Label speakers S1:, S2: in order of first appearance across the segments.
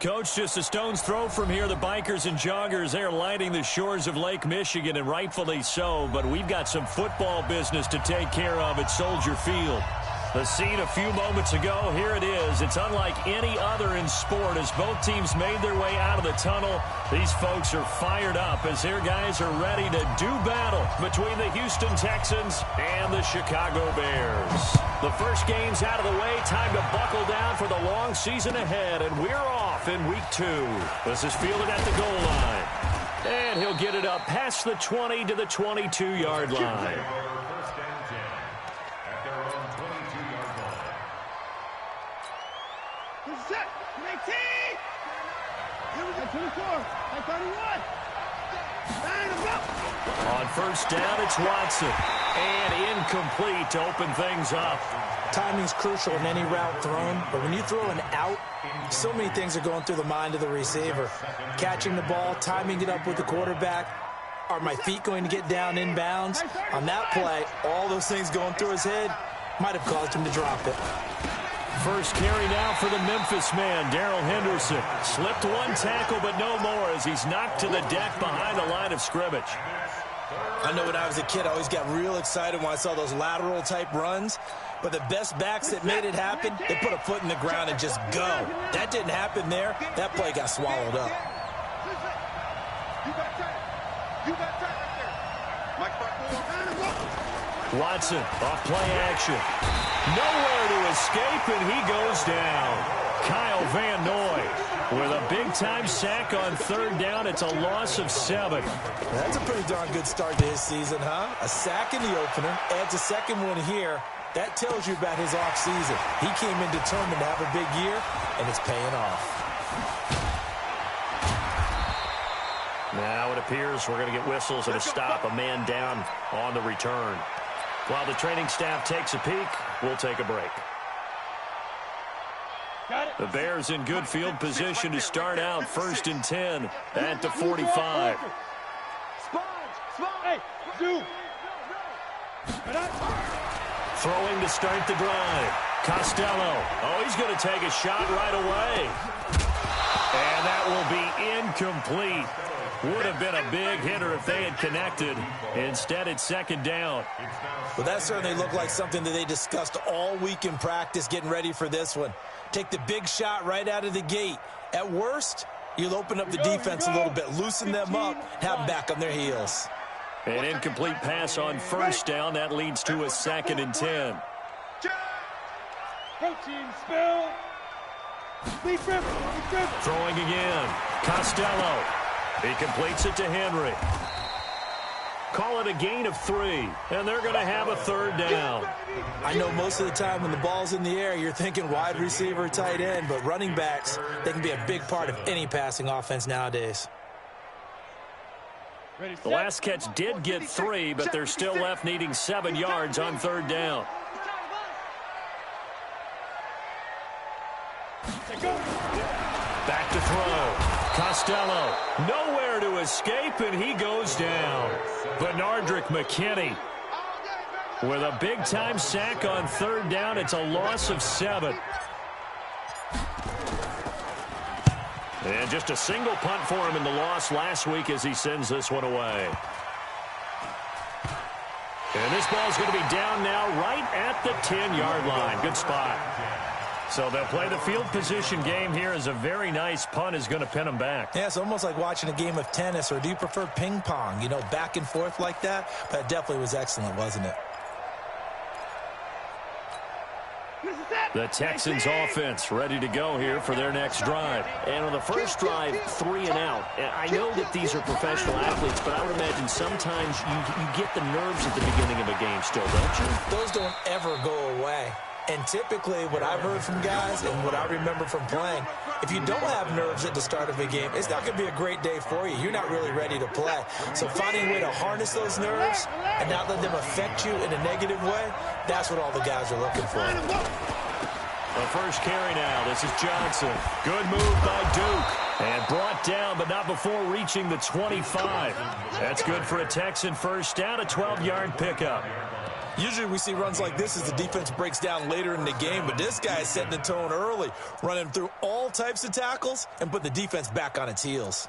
S1: Coach, just a stone's throw from here. The bikers and joggers, they're lighting the shores of Lake Michigan, and rightfully so. But we've got some football business to take care of at Soldier Field. The scene a few moments ago, here it is. It's unlike any other in sport as both teams made their way out of the tunnel. These folks are fired up as their guys are ready to do battle between the Houston Texans and the Chicago Bears. The first game's out of the way. Time to buckle down for the long season ahead, and we're off in week 2. This is fielded at the goal line. And he'll get it up past the 20 to the 22-yard line. On first down, it's Watson. And incomplete to open things up.
S2: Timing's crucial in any route thrown, but when you throw an out, so many things are going through the mind of the receiver. Catching the ball, timing it up with the quarterback. Are my feet going to get down inbounds? On that play, all those things going through his head might have caused him to drop it.
S1: First carry now for the Memphis man, Darrell Henderson. Slipped one tackle, but no more as he's knocked to the deck behind the line of scrimmage.
S2: I know when I was a kid, I always got real excited when I saw those lateral-type runs. But the best backs that made it happen, they put a foot in the ground and just go. That didn't happen there. That play got swallowed up.
S1: Watson, off play action. Nowhere to escape, and he goes down. Kyle Van Noy with a big-time sack on third down. It's a loss of 7.
S2: That's a pretty darn good start to his season, huh? A sack in the opener, adds a second one here. That tells you about his offseason. He came in determined to have a big year, and it's paying off.
S1: Now it appears we're going to get whistles and a stop, a man down on the return. While the training staff takes a peek, we'll take a break. The Bears in good field position to start out first and 10 at the 45. Throwing to start the drive. Costello. Oh, he's going to take a shot right away. And that will be incomplete. Would have been a big hitter if they had connected. Instead, it's second down.
S2: Well, that certainly looked like something that they discussed all week in practice getting ready for this one. Take the big shot right out of the gate. At worst, you'll open up the defense a little bit, loosen them up, have them back on their heels.
S1: An incomplete pass on first down. That leads to a second and 10. Throwing again. Costello. He completes it to Henry. Call it a gain of 3, and they're going to have a third down.
S2: I know most of the time when the ball's in the air, you're thinking wide receiver, tight end, but running backs, they can be a big part of any passing offense nowadays.
S1: The last catch did get 3, but they're still left needing 7 yards on third down. Back to throw. Costello, nowhere to escape, and he goes down. Benardrick McKinney with a big-time sack on third down. It's a loss of 7. And just a single punt for him in the loss last week as he sends this one away. And this ball's going to be down now right at the 10-yard line. Good spot. So they'll play the field position game here as a very nice punt is going to pin them back.
S2: Yeah, it's almost like watching a game of tennis, or do you prefer ping pong? You know, back and forth like that? That definitely was excellent, wasn't it?
S1: The Texans offense ready to go here for their next drive. And on the first drive, 3 and out. And I know that these are professional athletes, but I would imagine sometimes you get the nerves at the beginning of a game still, don't you?
S2: Those don't ever go away. And typically, what I've heard from guys and what I remember from playing, if you don't have nerves at the start of a game, it's not going to be a great day for you. You're not really ready to play. So finding a way to harness those nerves and not let them affect you in a negative way, that's what all the guys are looking for.
S1: The first carry now. This is Johnson. Good move by Duke. And brought down, but not before reaching the 25. That's good for a Texan first down, a 12-yard pickup.
S2: Usually we see runs like this as the defense breaks down later in the game, but this guy is setting the tone early, running through all types of tackles and put the defense back on its heels.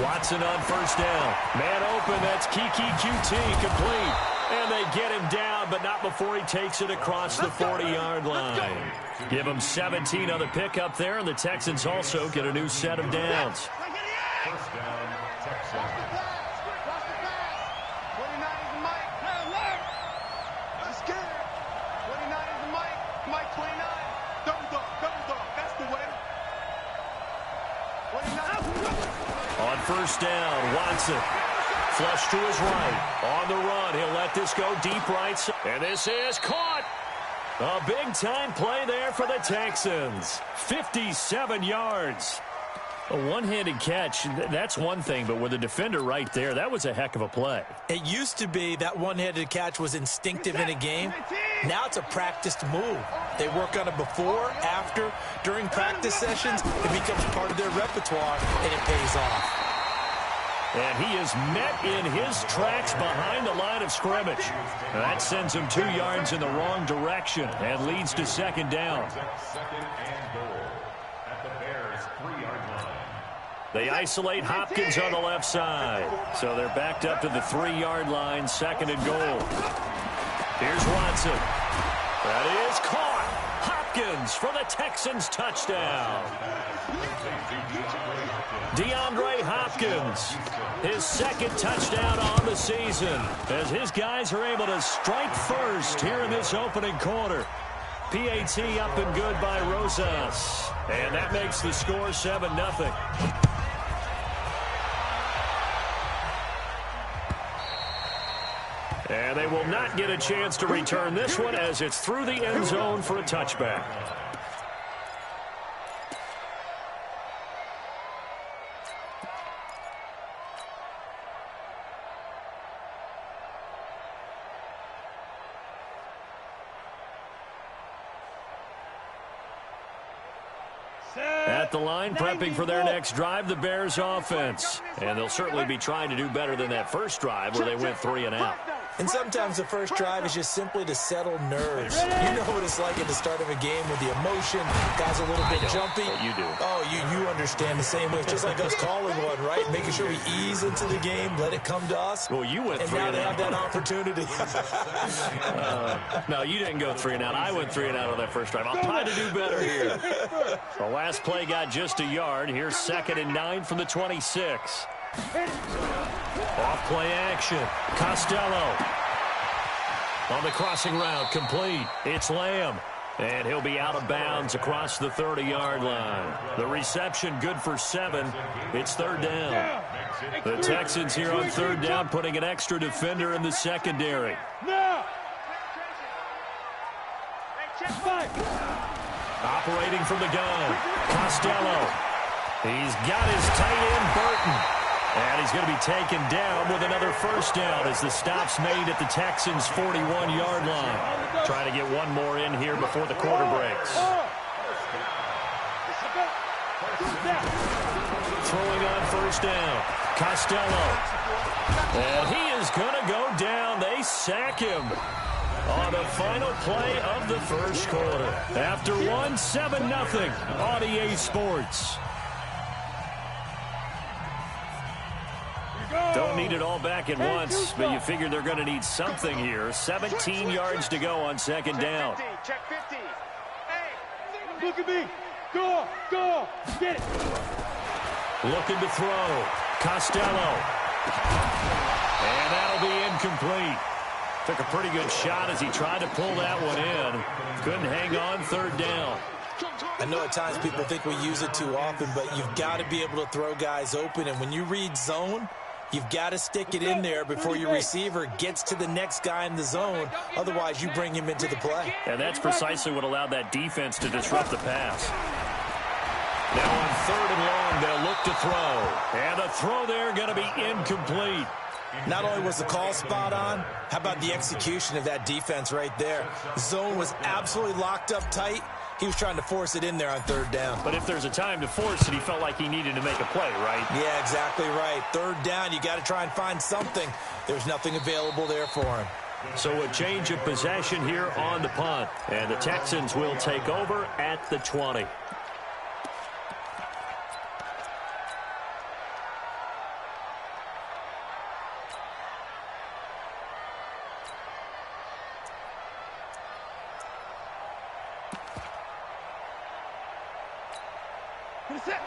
S1: Watson on first down. Man open, that's Kiki QT, complete. And they get him down, but not before he takes it across the 40-yard line. Give him 17 on the pickup there, and the Texans also get a new set of downs.
S3: First down, Texans.
S1: On first down, Watson. Flush to his right. On the run, he'll let this go deep right. And this is caught. A big-time play there for the Texans. 57 yards. A one-handed catch, that's one thing, but with a defender right there, that was a heck of a play.
S2: It used to be that one-handed catch was instinctive in a game. Now it's a practiced move. They work on it before, after, during practice sessions. It becomes part of their repertoire, and it pays off.
S1: And he is met in his tracks behind the line of scrimmage. That sends him 2 yards in the wrong direction and leads to second down.
S3: Second and goal at the Bears' 3-yard line.
S1: They isolate Hopkins on the left side. So they're backed up to the 3-yard line, second and goal. Here's Watson. That is caught. Hopkins for the Texans touchdown. DeAndre Hopkins, his second touchdown on the season, as his guys are able to strike first here in this opening quarter. PAT up and good by Rosas. And that makes the score 7-0. And they will not get a chance to return this one as it's through the end zone for a touchback. At the line, prepping for their next drive, the Bears offense. And they'll certainly be trying to do better than that first drive where they went 3 and out.
S2: And sometimes the first drive is just simply to settle nerves. You know what it's like at the start of a game with the emotion. Guys a little bit jumpy.
S1: You do.
S2: Oh, you understand the same way. It's just like us calling one, right? Making sure we ease into the game, let it come to us.
S1: Well, you went 3
S2: and
S1: and
S2: now
S1: out.
S2: they have that opportunity.
S1: No, you didn't go 3 and out. I went 3 and out on that first drive. I'll try to do better here. The last play got just a yard. Here's 2nd and 9 from the 26. Off play action. Costello. On the crossing route, complete. It's Lamb. And he'll be out of bounds across the 30-yard line. The reception good for 7. It's 3rd down. The Texans here on 3rd down putting an extra defender in the secondary. Operating from the gun, Costello. He's got his tight end, Burton. And he's going to be taken down with another first down as the stop's made at the Texans' 41-yard line. Trying to get one more in here before the quarter breaks. Throwing on first down, Costello. And he is going to go down. They sack him on the final play of the first quarter. After 7-0 on EA Sports. Don't need it all back at once, but you figure they're going to need something here. 17 yards to go on 2nd down.
S4: Check 50. Hey, look at me. Go, get it.
S1: Looking to throw. Costello. And that'll be incomplete. Took a pretty good shot as he tried to pull that one in. Couldn't hang on 3rd down.
S2: I know at times people think we use it too often, but you've got to be able to throw guys open. And when you read zone, you've got to stick it in there before your receiver gets to the next guy in the zone. Otherwise, you bring him into the play.
S1: And that's precisely what allowed that defense to disrupt the pass. Now on 3rd and long, they'll look to throw. And the throw there going to be incomplete.
S2: Not only was the call spot on, how about the execution of that defense right there? The zone was absolutely locked up tight. He was trying to force it in there on third down.
S1: But if there's a time to force it, he felt like he needed to make a play, right?
S2: Yeah, exactly right. Third down, you got to try and find something. There's nothing available there for him.
S1: So a change of possession here on the punt. And the Texans will take over at the 20.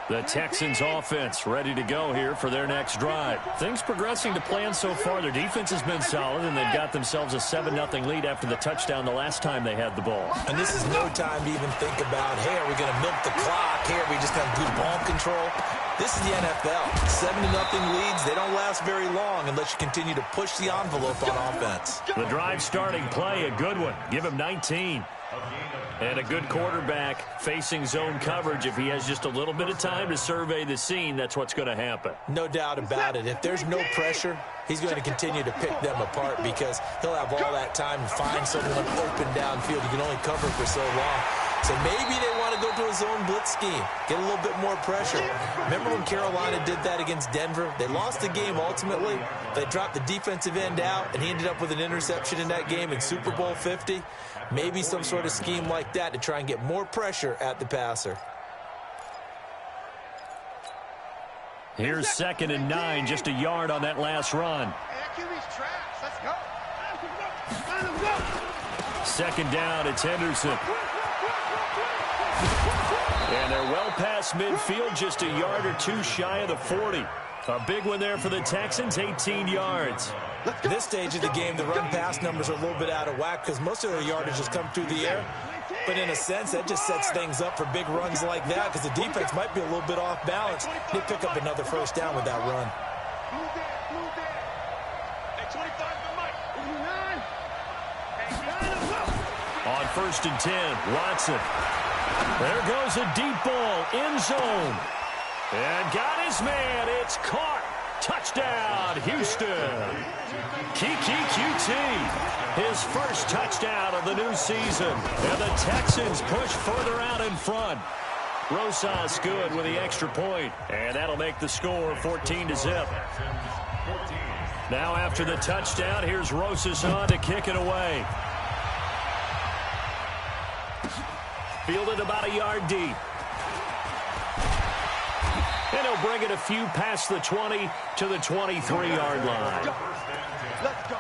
S1: The Texans offense ready to go here for their next drive. Things progressing to plan so far. Their defense has been solid, and they've got themselves a 7-0 lead after the touchdown the last time they had the ball.
S2: And this is no time to even think about, hey, are we going to milk the clock? Hey, are we just going to do ball control? This is the NFL. 7-0 leads, they don't last very long unless you continue to push the envelope on offense.
S1: The drive starting play, a good one. Give him 19. And a good quarterback facing zone coverage. If he has just a little bit of time to survey the scene, that's what's going to happen.
S2: No doubt about it. If there's no pressure, he's going to continue to pick them apart because he'll have all that time to find someone open downfield. He can only cover for so long. So maybe they want to go to a zone blitz scheme, get a little bit more pressure. Remember when Carolina did that against Denver? They lost the game ultimately. They dropped the defensive end out, and he ended up with an interception in that game in Super Bowl 50. Maybe some sort of scheme like that to try and get more pressure at the passer.
S1: Here's 2nd and 9, just a yard on that last run. Second down, it's Henderson. And they're well past midfield, just a yard or two shy of the 40. A big one there for the Texans, 18 yards.
S2: At this stage of the game, the run-pass numbers are a little bit out of whack because most of their yardage has come through the air. But in a sense, that just sets things up for big runs like that because the defense might be a little bit off balance. They pick up another first down with that run.
S1: On 1st and 10, Watson. There goes a deep ball, end zone. And got his man. It's caught. Touchdown, Houston. Kiki QT, his first touchdown of the new season. And the Texans push further out in front. Rosas good with the extra point. And that'll make the score 14-0. Now after the touchdown, here's Rosas on to kick it away. Fielded about a yard deep. And he'll bring it a few past the 20 to the 23-yard line.
S4: Let's go.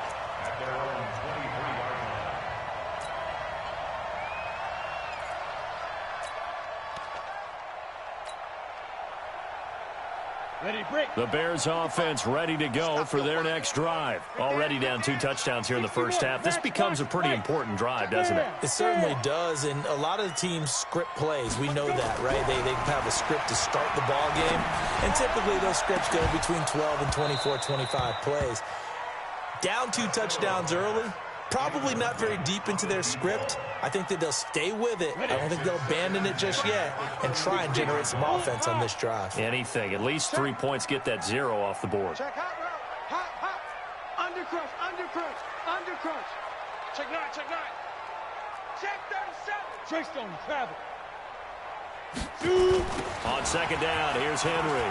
S4: Ready, break.
S1: The Bears offense ready to go for their next drive. Already down 2 touchdowns here in the first half. This becomes a pretty important drive, doesn't it?
S2: It certainly does, and a lot of the teams script plays. We know that, right? They have a script to start the ball game, and typically those scripts go between 12 and 24, 25 plays. Down 2 touchdowns early, probably not very deep into their script. I think that they'll stay with it. I don't think they'll abandon it just yet and try and generate some offense on this drive.
S1: Anything. At least 3 points, get that 0 off the board.
S4: Check hot route. Hot, hot. Under crunch, under crunch, under crunch. Check 9, check 9. Check 37. Trey Stone, travel.
S1: On 2nd down, here's Henry.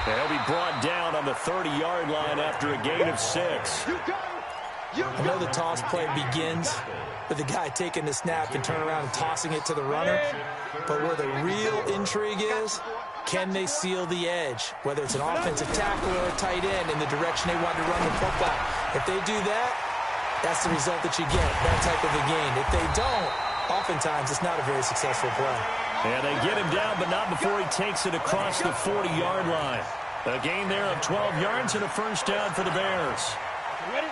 S1: He'll be brought down on the 30-yard line after a gain of 6.
S4: You got it.
S2: I know the toss play begins with the guy taking the snap and turn around and tossing it to the runner. But where the real intrigue is, can they seal the edge? Whether it's an offensive tackle or a tight end in the direction they want to run the football. If they do that, that's the result that you get, that type of a gain. If they don't, oftentimes it's not a very successful play.
S1: And they get him down, but not before he takes it across the 40-yard line. A gain there of 12 yards and a first down for the Bears.
S4: You ready?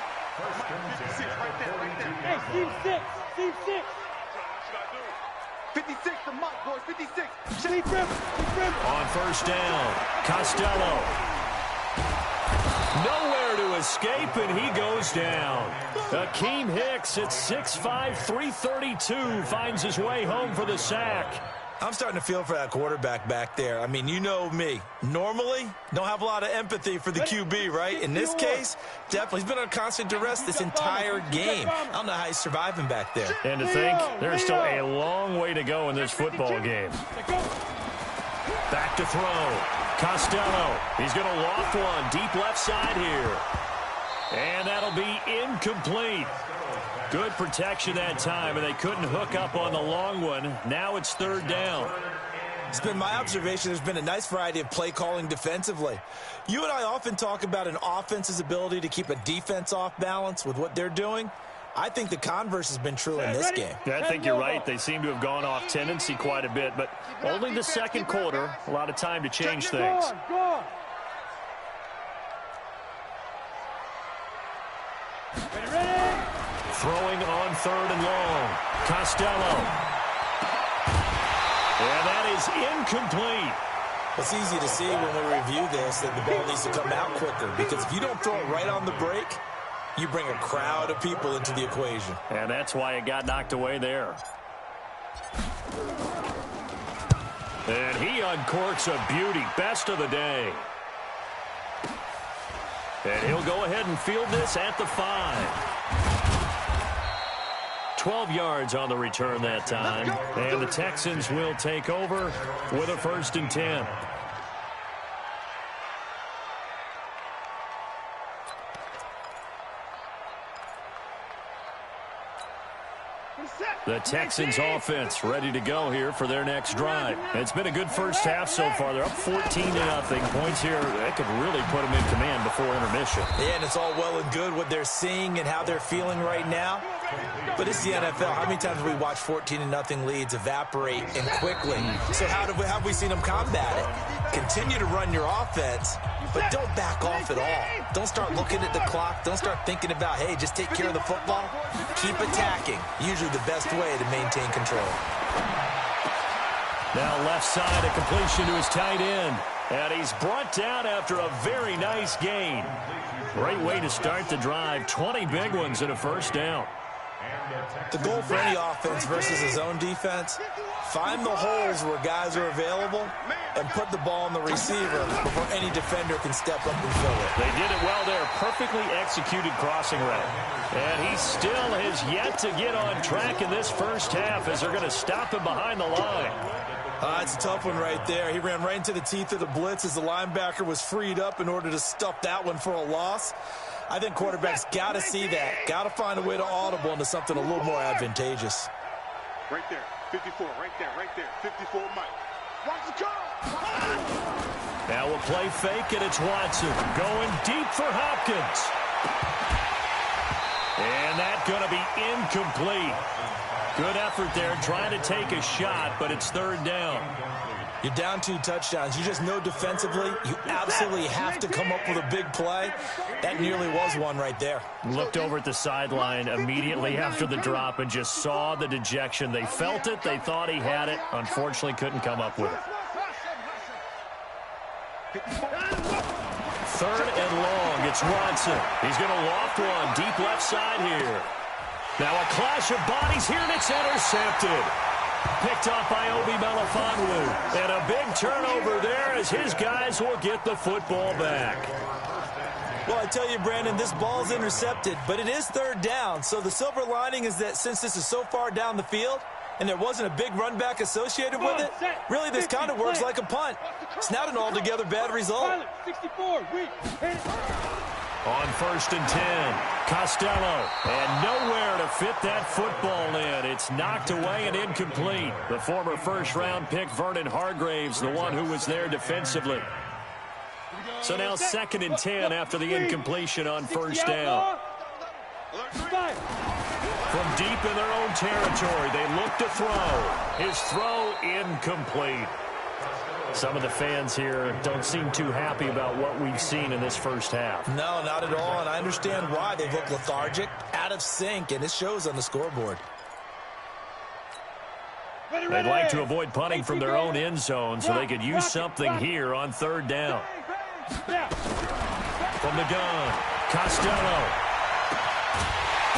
S4: Hey, Steve 6. Steve 6. 56, the mic, boys. 56. Steve Griffin.
S1: On first down, Costello. Nowhere to escape, and he goes down. Akeem Hicks at 6'5", 332, finds his way home for the sack.
S2: I'm starting to feel for that quarterback back there. I mean, you know me. Normally, don't have a lot of empathy for the QB, right? In this case, definitely. He's been on constant duress this entire game. I don't know how he's surviving back there.
S1: And to think, there's still a long way to go in this football game. Back to throw. Costello. He's going to loft one deep left side here. And that'll be incomplete. Good protection that time, and they couldn't hook up on the long one. Now it's third down.
S2: It's been my observation there's been a nice variety of play calling defensively. You and I often talk about an offense's ability to keep a defense off balance with what they're doing. I think the converse has been true in this game.
S1: Yeah, I think you're right. They seem to have gone off tendency quite a bit, but only the second quarter, a lot of time to change things. Throwing on third and long. Costello. And that is incomplete.
S2: It's easy to see when we review this that the ball needs to come out quicker, because if you don't throw it right on the break, you bring a crowd of people into the equation.
S1: And that's why it got knocked away there. And he uncorks a beauty. Best of the day. And he'll go ahead and field this at the 5. 12 yards on the return that time. And the Texans will take over with a 1st and 10. The Texans offense ready to go here for their next drive. It's been a good first half so far. They're up 14-0. Points here, that could really put them in command before intermission.
S2: Yeah, and it's all well and good what they're seeing and how they're feeling right now. But it's the NFL. How many times have we watched 14-0 leads evaporate and quickly? So how have we seen them combat it? Continue to run your offense, but don't back off at all. Don't start looking at the clock. Don't start thinking about, hey, just take care of the football. Keep attacking. Usually the best way to maintain control.
S1: Now left side, a completion to his tight end. And he's brought down after a very nice gain. Great way to start the drive. 20 big ones and a 1st down.
S2: The goal for any offense versus his own defense, find the holes where guys are available and put the ball on the receiver before any defender can step up and fill it.
S1: They did it well there. Perfectly executed crossing route. And he still has yet to get on track in this first half as they're going to stop him behind the line.
S2: It's a tough one right there. He ran right into the teeth of the blitz as the linebacker was freed up in order to stuff that one for a loss. I think quarterbacks got to see that. Got to find a way to audible into something a little more advantageous.
S4: Right there, 54, right there, 54, Mike. Watch the call.
S1: Now we'll play fake, and it's Watson going deep for Hopkins. And that's going to be incomplete. Good effort there, trying to take a shot, but it's 3rd down.
S2: You're down 2 touchdowns. You just know defensively you absolutely have to come up with a big play. That nearly was one right there.
S1: Looked over at the sideline immediately after the drop and just saw the dejection. They felt it. They thought he had it. Unfortunately, couldn't come up with it. 3rd and long. It's Watson. He's going to loft one deep left side here. Now a clash of bodies here, and it's intercepted. Picked up by Obi Melifonwu. And a big turnover there as his guys will get the football back.
S2: Well, I tell you, Brandon, this ball's intercepted, but it is 3rd down. So the silver lining is that since this is so far down the field and there wasn't a big run back associated with it, really this kind of works like a punt. It's not an altogether bad result.
S4: 64, weak.
S1: On 1st and 10, Costello, and nowhere to fit that football in. It's knocked away and incomplete. The former 1st-round pick, Vernon Hargraves, the one who was there defensively. So now 2nd and 10 after the incompletion on 1st down. From deep in their own territory, they look to throw. His throw incomplete. Some of the fans here don't seem too happy about what we've seen in this first half.
S2: No, not at all, and I understand why. They've looked lethargic, out of sync, and it shows on the scoreboard.
S1: They'd like to avoid punting from their own end zone so they could use something here on 3rd down. From the gun, Costello.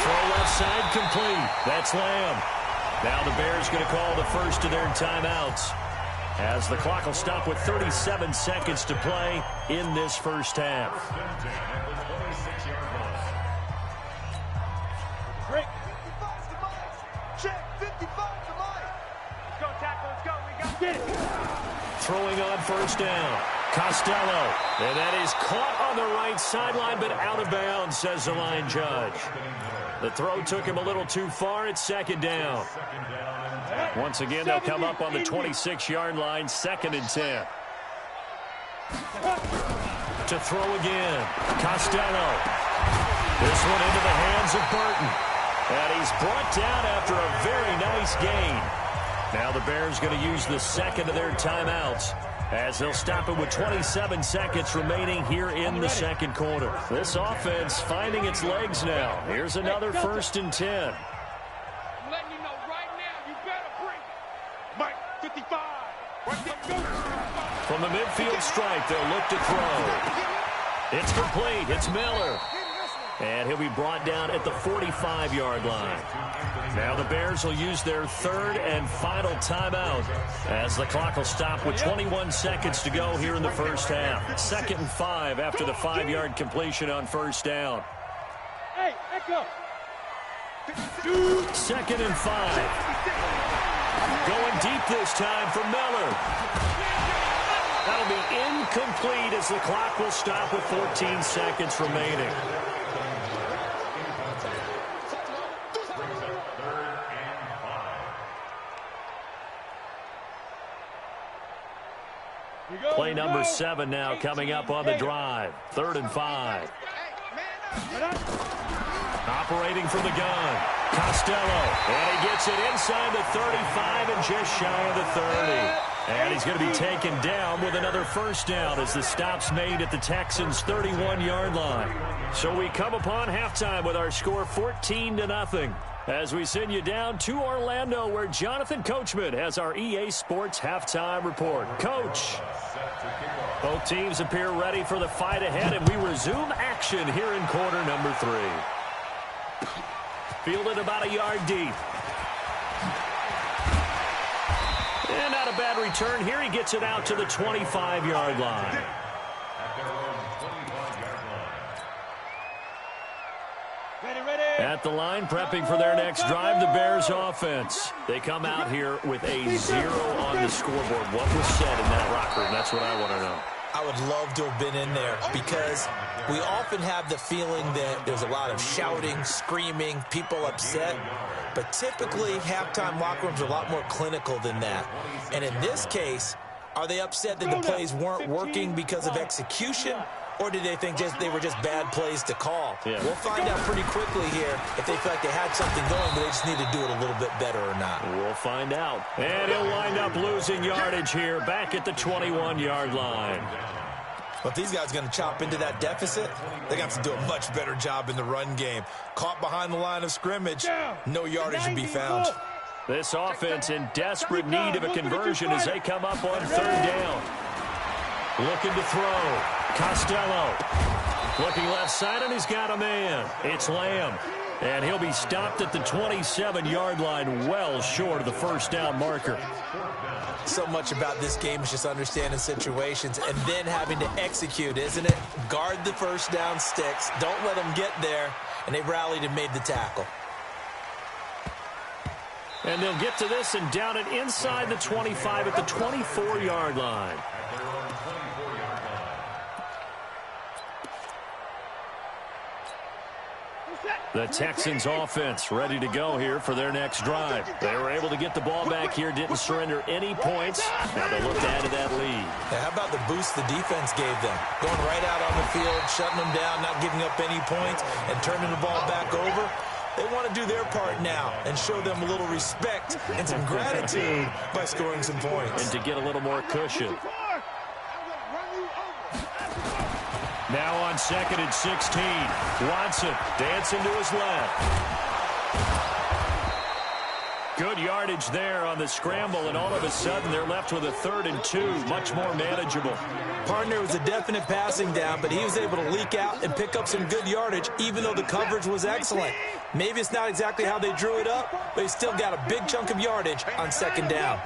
S1: Throw left side complete. That's Lamb. Now the Bears going to call the first of their timeouts, as the clock will stop with 37 seconds to play in this first half.
S4: Break. 55's the mic. Check. 55's the mic. Let's go, tackle. Let's go. We got it.
S1: Throwing on first down. Costello. And that is caught on the right sideline, but out of bounds, says the line judge. The throw took him a little too far. It's second down. Once again, they'll come up on the 26-yard line, 2nd and 10. To throw again. Costello. This one into the hands of Burton. And he's brought down after a very nice gain. Now the Bears going to use the second of their timeouts, as they'll stop it with 27 seconds remaining here in the second quarter. This offense finding its legs now. Here's another 1st and 10.
S4: I'm letting you know right now, you better bring it. Mike, 55.
S1: From the midfield stripe, they'll look to throw. It's complete. It's Miller. And he'll be brought down at the 45-yard line. Now the Bears will use their 3rd and final timeout, as the clock will stop with 21 seconds to go here in the first half. 2nd and 5 after the 5-yard completion on first down.
S4: Hey, echo.
S1: 2nd and 5. Going deep this time for Miller. That'll be incomplete, as the clock will stop with 14 seconds remaining. Play number 7 now coming up on the drive. 3rd and 5. Operating from the gun. Costello. And he gets it inside the 35 and just shy of the 30. And he's going to be taken down with another first down as the stop's made at the Texans' 31-yard line. So we come upon halftime with our score 14-0. As we send you down to Orlando, where Jonathan Coachman has our EA Sports halftime report. Coach. Both teams appear ready for the fight ahead, and we resume action here in quarter number 3. Fielded about a yard deep. And not a bad return here. He gets it out to the 25-yard line. At the line, prepping for their next drive, the Bears offense. They come out here with a 0 on the scoreboard. What was said in that locker room? That's what I want to know.
S2: I would love to have been in there, because we often have the feeling that there's a lot of shouting, screaming, people upset. But typically, halftime locker rooms are a lot more clinical than that. And in this case, are they upset that the plays weren't working because of execution? Or did they think they were just bad plays to call?
S1: Yeah.
S2: We'll find out pretty quickly here if they feel like they had something going, but they just need to do it a little bit better or not.
S1: We'll find out. And he'll wind up losing yardage here back at the 21-yard line.
S2: But if these guys are going to chop into that deficit, they got to do a much better job in the run game. Caught behind the line of scrimmage, no yardage to be found.
S1: This offense in desperate need of a conversion as they come up on 3rd down. Looking to throw. Costello. Looking left side, and he's got a man. It's Lamb. And he'll be stopped at the 27-yard line, well short of the first down marker.
S2: So much about this game is just understanding situations and then having to execute, isn't it? Guard the first down sticks. Don't let them get there. And they rallied and made the tackle.
S1: And they'll get to this and down it inside the 25 at the 24-yard line. The Texans offense ready to go here for their next drive. They were able to get the ball back here, didn't surrender any points. Now they look to add to that lead.
S2: Now, how about the boost the defense gave them? Going right out on the field, shutting them down, not giving up any points, and turning the ball back over. They want to do their part now and show them a little respect and some gratitude by scoring some points.
S1: And to get a little more cushion. Now on 2nd and 16. Watson dancing to his left. Good yardage there on the scramble, and all of a sudden they're left with a 3rd and 2, much more manageable.
S2: Partner was a definite passing down, but he was able to leak out and pick up some good yardage, even though the coverage was excellent. Maybe it's not exactly how they drew it up, but he still got a big chunk of yardage on second down.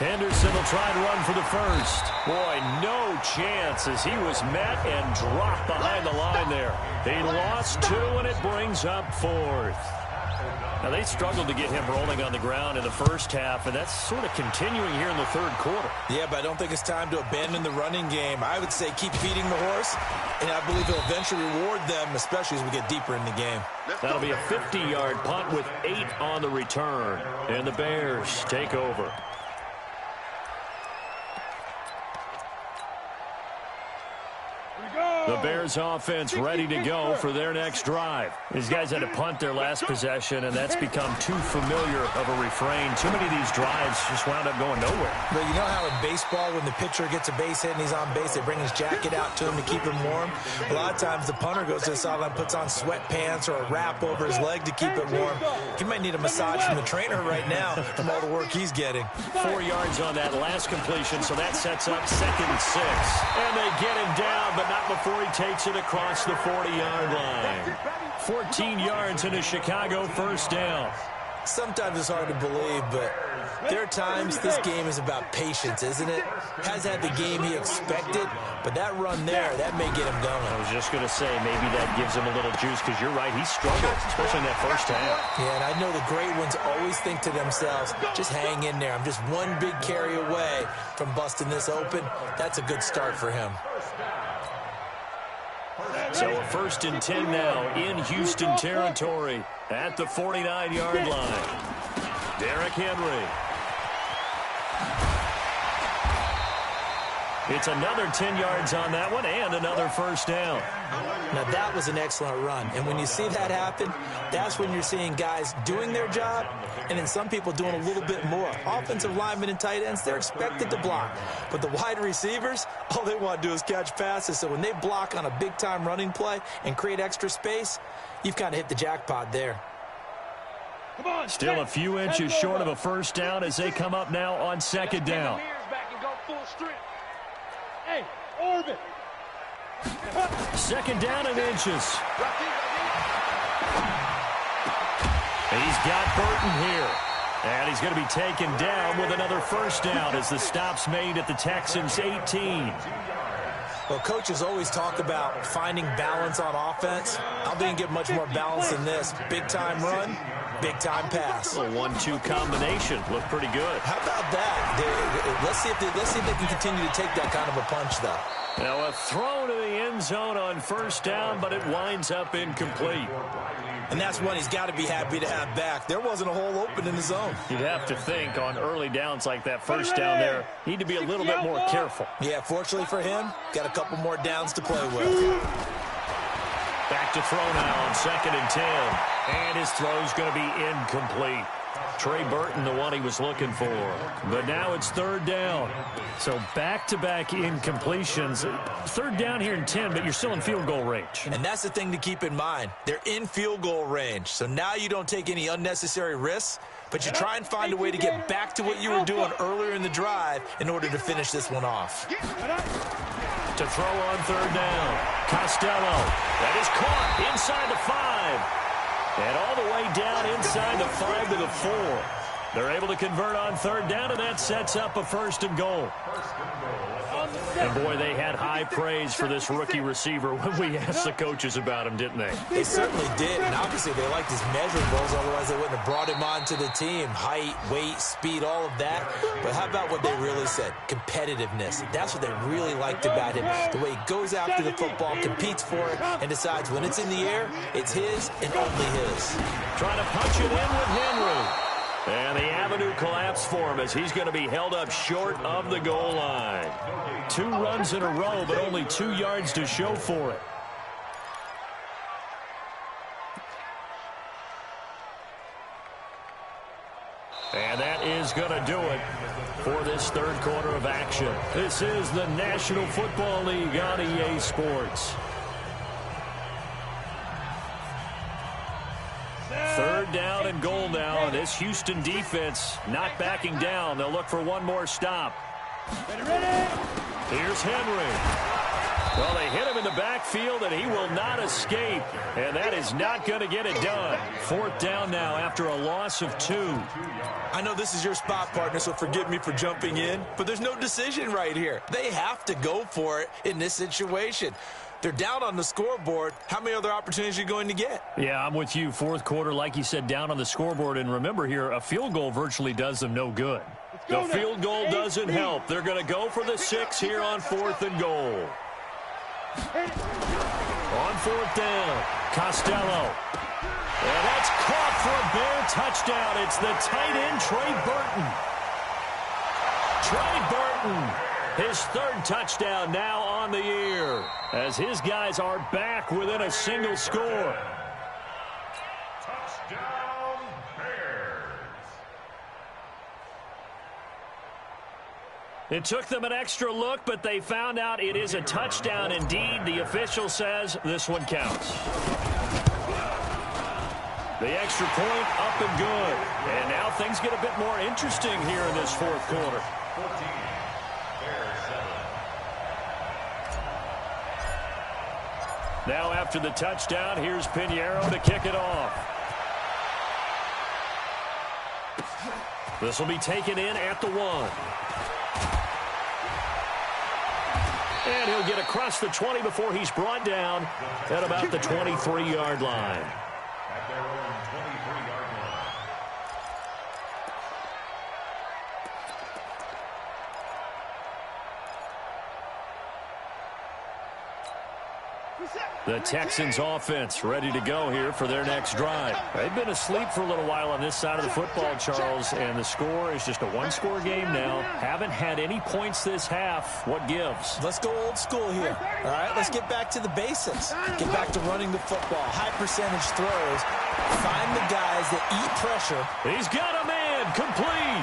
S1: Henderson will try and run for the first. Boy, no chance as he was met and dropped behind the line there. He lost 2, and it brings up 4th. Now, they struggled to get him rolling on the ground in the first half, and that's sort of continuing here in the third quarter.
S2: Yeah, but I don't think it's time to abandon the running game. I would say keep feeding the horse, and I believe he'll eventually reward them, especially as we get deeper in the game.
S1: That'll be a 50-yard punt with 8 on the return, and the Bears take over. The Bears offense ready to go for their next drive. These guys had to punt their last possession, and that's become too familiar of a refrain. Too many of these drives just wound up going nowhere.
S2: But you know how in baseball, when the pitcher gets a base hit and he's on base, they bring his jacket out to him to keep him warm? A lot of times the punter goes to the sideline, puts on sweatpants or a wrap over his leg to keep it warm. He might need a massage from the trainer right now from all the work he's getting.
S1: 4 yards on that last completion, so that sets up 2nd and 6. And they get him down, but not before he takes it across the 40-yard line. 14 yards and a Chicago first down.
S2: Sometimes it's hard to believe, but there are times this game is about patience, isn't it? Has had the game he expected, but that run there, that may get him going.
S1: I was just going to say, maybe that gives him a little juice, because you're right, he struggled, especially in that first half.
S2: Yeah, and I know the great ones always think to themselves, just hang in there. I'm just one big carry away from busting this open. That's a good start for him.
S1: So a 1st and 10 now in Houston territory at the 49-yard line. Derrick Henry. It's another 10 yards on that one and another first down.
S2: Now, that was an excellent run. And when you see that happen, that's when you're seeing guys doing their job and then some people doing a little bit more. Offensive linemen and tight ends, they're expected to block. But the wide receivers, all they want to do is catch passes. So when they block on a big-time running play and create extra space, you've kind of hit the jackpot there.
S1: Still a few inches short of a first down as they come up now on 2nd down.
S4: Hey, orbit.
S1: 2nd down and inches. He's got Burton here. And he's going to be taken down with another first down as the stop's made at the Texans' 18.
S2: Well, coaches always talk about finding balance on offense. I don't think you get much more balance than this. Big-time run, big-time pass.
S1: A 1-2 combination. Looked pretty good.
S2: How about that? Let's see if they can continue to take that kind of a punch, though.
S1: Now a throw to the end zone on first down, but it winds up incomplete.
S2: And that's one he's got to be happy to have back. There wasn't a hole open in the zone.
S1: You'd have to think on early downs like that first down there, need to be a little bit more careful.
S2: Yeah, fortunately for him, got a couple more downs to play with.
S1: Back to throw now on 2nd and 10. And his throw's going to be incomplete. Trey Burton, the one he was looking for. But now it's 3rd down. So back-to-back incompletions. 3rd down here in 10, but you're still in field goal range.
S2: And that's the thing to keep in mind. They're in field goal range. So now you don't take any unnecessary risks, but you try and find a way to get back to what you were doing earlier in the drive in order to finish this one off.
S1: To throw on 3rd down. Costello. That is caught inside the 5. And all the way down inside the 5 to the 4. They're able to convert on 3rd down, and that sets up a 1st and goal. And, boy, they had high praise for this rookie receiver when we asked the coaches about him, didn't they?
S2: They certainly did, and obviously they liked his measurables, otherwise they wouldn't have brought him onto the team. Height, weight, speed, all of that. But how about what they really said? Competitiveness. That's what they really liked about him. The way he goes after the football, competes for it, and decides when it's in the air, it's his and only his.
S1: Trying to punch it in with Henry. And the avenue collapsed for him as he's going to be held up short of the goal line. 2 runs in a row, but only 2 yards to show for it. And that is going to do it for this 3rd quarter of action. This is the National Football League on EA Sports. 3rd down and goal now. This Houston defense not backing down. They'll look for one more stop. Here's Henry. Well, they hit him in the backfield, and he will not escape. And that is not going to get it done. 4th down now after a loss of 2.
S2: I know this is your spot, partner, so forgive me for jumping in, but there's no decision right here. They have to go for it in this situation. They're down on the scoreboard. How many other opportunities are you going to get?
S1: Yeah, I'm with you. 4th quarter, like you said, down on the scoreboard. And remember here, a field goal virtually does them no good. The field goal doesn't help. They're going to go for the 6 here on 4th and goal. On 4th down, Costello. And that's caught for a Bear touchdown. It's the tight end, Trey Burton. Trey Burton, his 3rd touchdown now on the year, as his guys are back within a single score.
S3: Touchdown, Bears.
S1: It took them an extra look, but they found out it is a touchdown indeed. The official says this one counts. The extra point up and good. And now things get a bit more interesting here in this 4th quarter.
S3: 14, Bears 7.
S1: Now after the touchdown, here's Pinheiro to kick it off. This will be taken in at the 1. And he'll get across the 20 before he's brought down at about the 23-yard line.
S3: At their own 23-yard line.
S1: The Texans offense ready to go here for their next drive. They've been asleep for a little while on this side of the football, Charles, and the score is just a one-score game now. Haven't had any points this half. What gives?
S2: Let's go old school here. All right, let's get back to the basics. Get back to running the football. High percentage throws. Find the guys that eat pressure.
S1: He's got a man complete.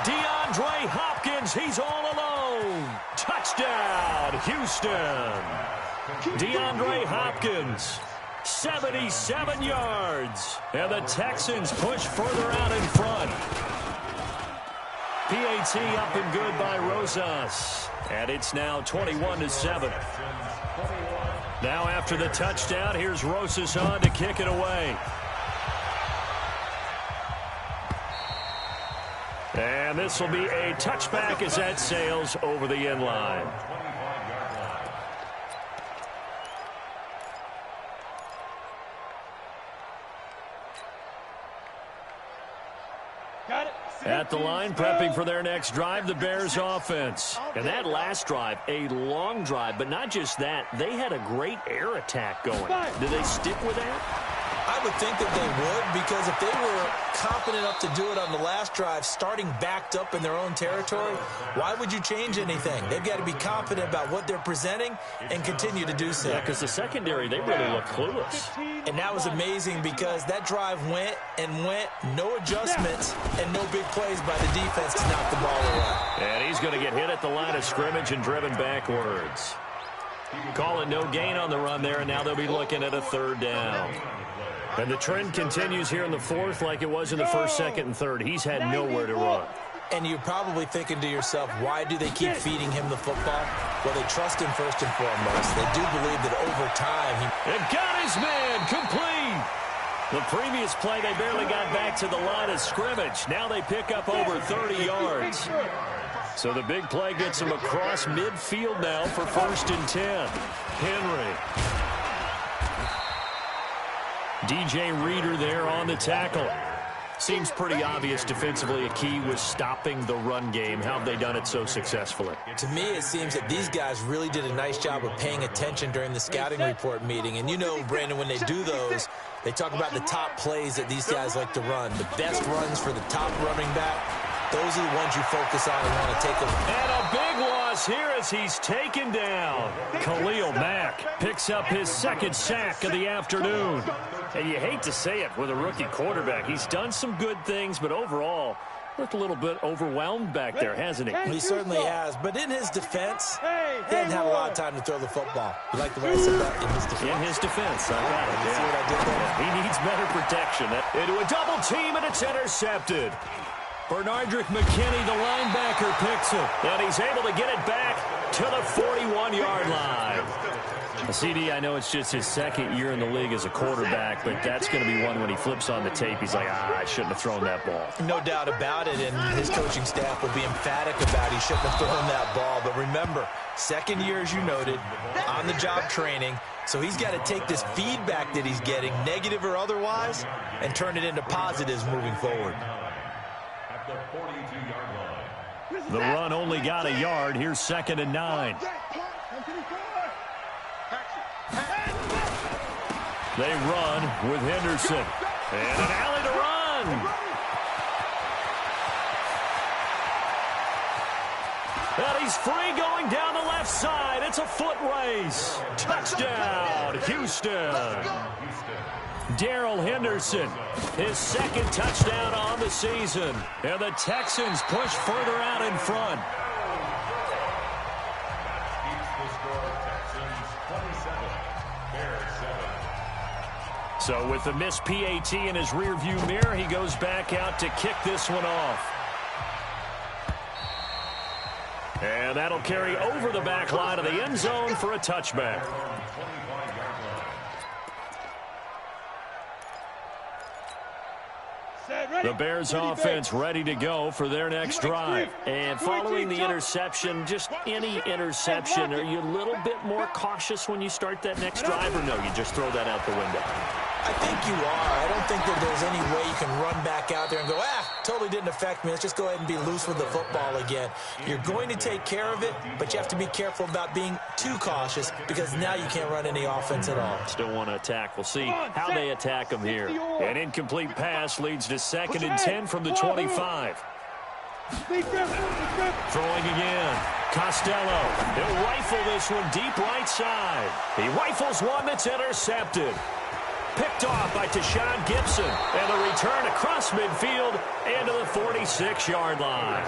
S1: DeAndre Hopkins, he's all alone. Touchdown, Houston. DeAndre Hopkins, 77 yards. And the Texans push further out in front. PAT up and good by Rosas. And it's now 21-7. Now after the touchdown, here's Rosas on to kick it away. And this will be a touchback as that sails over the end line. At the line, prepping for their next drive, the Bears offense. And that last drive, a long drive, but not just that. They had a great air attack going. Did they stick with that?
S2: I would think that they would, because if they were confident enough to do it on the last drive, starting backed up in their own territory, why would you change anything? They've got to be confident about what they're presenting and continue to do so.
S1: Yeah, because the secondary, they really look clueless.
S2: And that was amazing because that drive went and went, no adjustments, and no big plays by the defense to knock the ball away.
S1: And he's going to get hit at the line of scrimmage and driven backwards. Calling no gain on the run there, and now they'll be looking at a 3rd down. And the trend continues here in the 4th like it was in the 1st, 2nd, and 3rd. He's had nowhere to run.
S2: And you're probably thinking to yourself, why do they keep feeding him the football? Well, they trust him first and foremost. They do believe that over time
S1: he got his man complete. The previous play, they barely got back to the line of scrimmage. Now they pick up over 30 yards. So the big play gets him across midfield now for 1st and 10. Henry. DJ Reader there on the tackle. Seems pretty obvious defensively a key was stopping the run game. How have they done it so successfully?
S2: To me, it seems that these guys really did a nice job of paying attention during the scouting report meeting. And you know, Brandon, when they do those, they talk about the top plays that these guys like to run. The best runs for the top running back. Those are the ones you focus on and want to take them.
S1: And a big loss here as he's taken down. Khalil Mack picks up his 2nd sack of the afternoon. And you hate to say it with a rookie quarterback. He's done some good things, but overall, looked a little bit overwhelmed back there, hasn't he?
S2: He certainly has. But in his defense, he didn't have a lot of time to throw the football. You like the way I said that? In his defense.
S1: In his defense, I got it.
S2: You see what I did there?
S1: He needs better protection. Into a double team, and it's intercepted. Bernardrick McKinney, the linebacker, picks it. And he's able to get it back to the 41-yard line. CD, I know it's just his second year in the league as a quarterback, but that's going to be one when he flips on the tape. He's like, I shouldn't have thrown that ball.
S2: No doubt about it, and his coaching staff will be emphatic about he shouldn't have thrown that ball. But remember, second year, as you noted, on-the-job training, so he's got to take this feedback that he's getting, negative or otherwise, and turn it into positives moving forward.
S3: At the 42-yard line.
S1: The run only got a yard. Here's 2nd and 9. They run with Henderson. And an alley to run. And he's free going down the left side. It's a foot race. Touchdown, Houston. Darrell Henderson, his 2nd touchdown on the season. And the Texans push further out in front. So with the missed PAT in his rearview mirror, he goes back out to kick this one off. And that'll carry over the back line of the end zone for a touchback. The Bears offense ready to go for their next drive. And following the interception, just any interception, are you a little bit more cautious when you start that next drive, or no, you just throw that out the window?
S2: I think you are. I don't think that there's any way you can run back out there and go, totally didn't affect me. Let's just go ahead and be loose with the football again. You're going to take care of it, but you have to be careful about being too cautious because now you can't run any offense at all.
S1: Still want to attack. We'll see how they attack them here. An incomplete pass leads to 2nd and 10 from the 25. Throwing again. Costello. He'll rifle this one deep right side. He rifles one that's intercepted. Picked off by Tashawn Gibson. And the return across midfield and to the 46-yard line.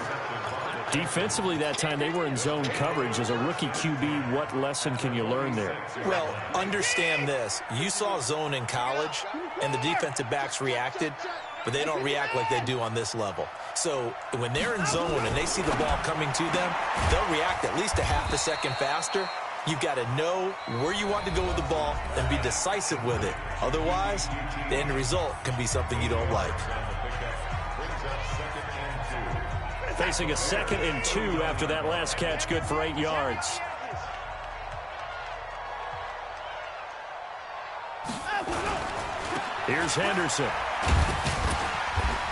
S1: Defensively that time, they were in zone coverage. As a rookie QB, what lesson can you learn there?
S2: Well, understand this. You saw zone in college, and the defensive backs reacted, but they don't react like they do on this level. So when they're in zone and they see the ball coming to them, they'll react at least a half a second faster. You've got to know where you want to go with the ball and be decisive with it. Otherwise, the end result can be something you don't like.
S1: Facing a 2nd and 2 after that last catch, good for 8 yards. Here's Henderson.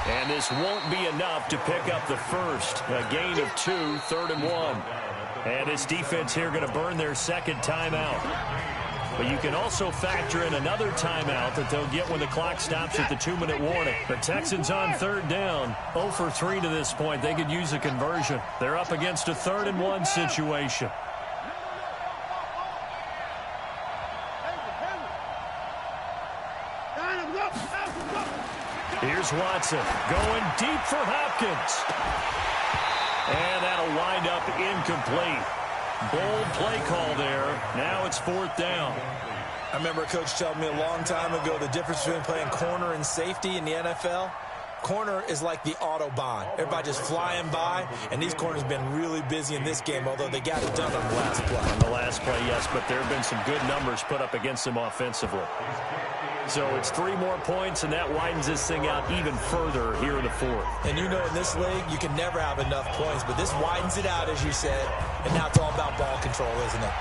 S1: And this won't be enough to pick up the first. A gain of 2, 3rd and 1. And this defense here going to burn their 2nd timeout. But you can also factor in another timeout that they'll get when the clock stops at the 2-minute warning. The Texans on 3rd down, 0 for 3 to this point. They could use a conversion. They're up against a 3rd and 1 situation. Here's Watson going deep for Hopkins. And that'll wind up incomplete. Bold play call there. Now it's 4th down.
S2: I remember a coach telling me a long time ago the difference between playing corner and safety in the NFL. Corner is like the Autobahn. Everybody just flying by, and these corners have been really busy in this game, although they got it done on the last play.
S1: On the last play, yes, but there have been some good numbers put up against them offensively. So it's 3 more points, and that widens this thing out even further here in the 4th.
S2: And you know in this league, you can never have enough points, but this widens it out, as you said, and now it's all about ball control, isn't it?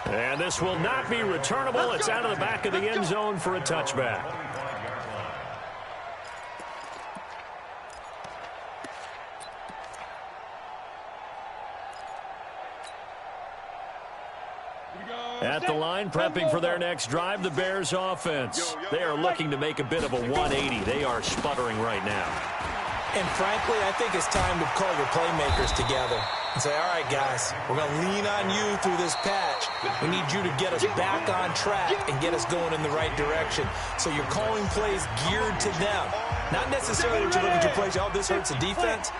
S1: And this will not be returnable. It's out of the back of the end zone for a touchback. At the line, prepping for their next drive, the Bears offense. They are looking to make a bit of a 180. They are sputtering right now.
S2: And frankly, I think it's time to call your playmakers together and say, all right, guys, we're going to lean on you through this patch. We need you to get us back on track and get us going in the right direction. So you're calling plays geared to them. Not necessarily that you look at your plays, oh, this hurts the defense.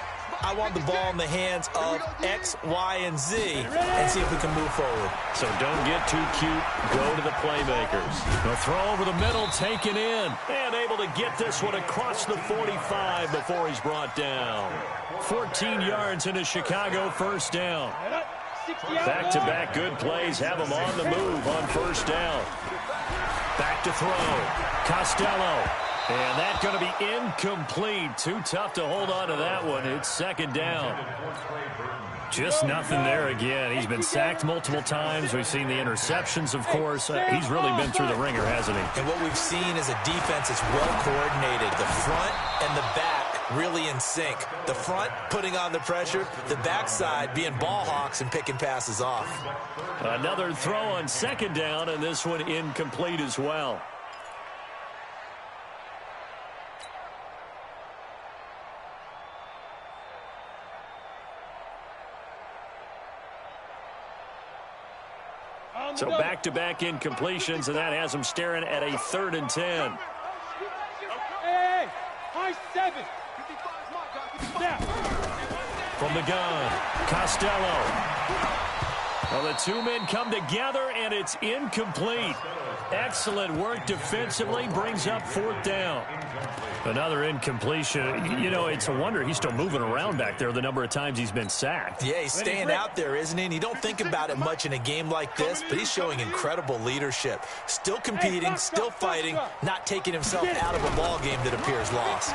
S2: I want the ball in the hands of X, Y, and Z and see if we can move forward.
S1: So don't get too cute. Go to the playmakers. The throw over the middle, taken in. And able to get this one across the 45 before he's brought down. 14 yards into Chicago, first down. Back-to-back good plays have him on the move on first down. Back to throw. Costello. And that's going to be incomplete. Too tough to hold on to that one. It's second down. Just nothing there again. He's been sacked multiple times. We've seen the interceptions, of course. He's really been through the ringer, hasn't he?
S2: And what we've seen is a defense that's well coordinated. The front and the back really in sync. The front putting on the pressure, the backside being ball hawks and picking passes off.
S1: Another throw on second down, and this one incomplete as well. So back-to-back incompletions, and that has him staring at a 3rd and 10.
S4: Hey, high 7.
S1: From the gun, Costello. Well, the two men come together, and it's incomplete. Excellent work defensively, brings up 4th down. Another incompletion. You know, it's a wonder he's still moving around back there the number of times he's been sacked.
S2: Yeah, he's staying out there, isn't he? And you don't think about it much in a game like this, but he's showing incredible leadership. Still competing, still fighting, not taking himself out of a ball game that appears lost.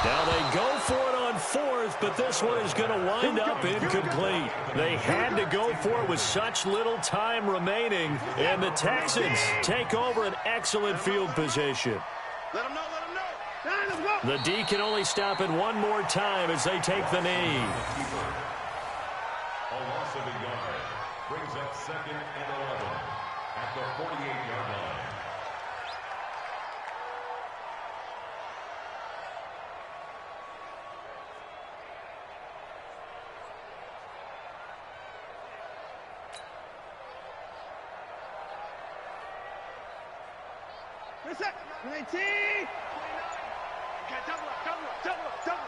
S1: Now they go for it on 4th, but this one is going to wind up incomplete. They had to go for it with such little time remaining, and the Texans take over an excellent field position.
S4: Let him know, let him know. Now, let's go.
S1: The D can only stop it one more time as they take the knee.
S3: A loss of a yard brings up 2nd and 11 at the 48-yard line.
S4: What's that? 19. Okay, double up, double up, double up, double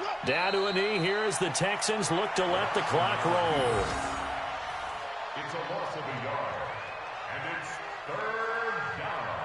S4: up.
S1: Down to a knee here as the Texans look to let the clock roll.
S3: It's a loss of a yard, and it's 3rd down.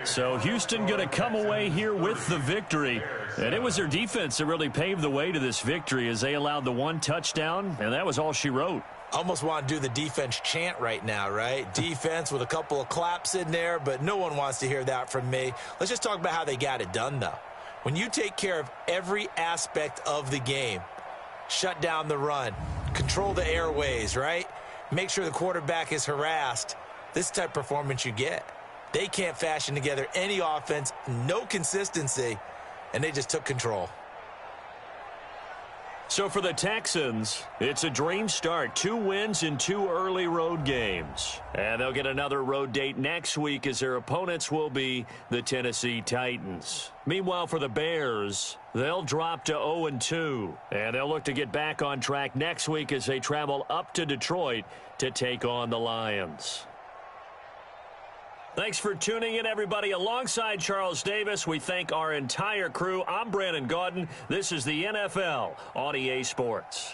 S1: So Houston going to come away here with the victory. And it was their defense that really paved the way to this victory as they allowed the 1 touchdown, and that was all she wrote.
S2: Almost want to do the defense chant right now, right? Defense with a couple of claps in there, but no one wants to hear that from me. Let's just talk about how they got it done, though. When you take care of every aspect of the game, shut down the run, control the airways, right? Make sure the quarterback is harassed. This type of performance you get. They can't fashion together any offense, no consistency, and they just took control.
S1: So for the Texans, it's a dream start. 2 wins in 2 early road games. And they'll get another road date next week as their opponents will be the Tennessee Titans. Meanwhile, for the Bears, they'll drop to 0-2. And they'll look to get back on track next week as they travel up to Detroit to take on the Lions. Thanks for tuning in, everybody. Alongside Charles Davis, we thank our entire crew. I'm Brandon Gaudin. This is the NFL on EA Sports.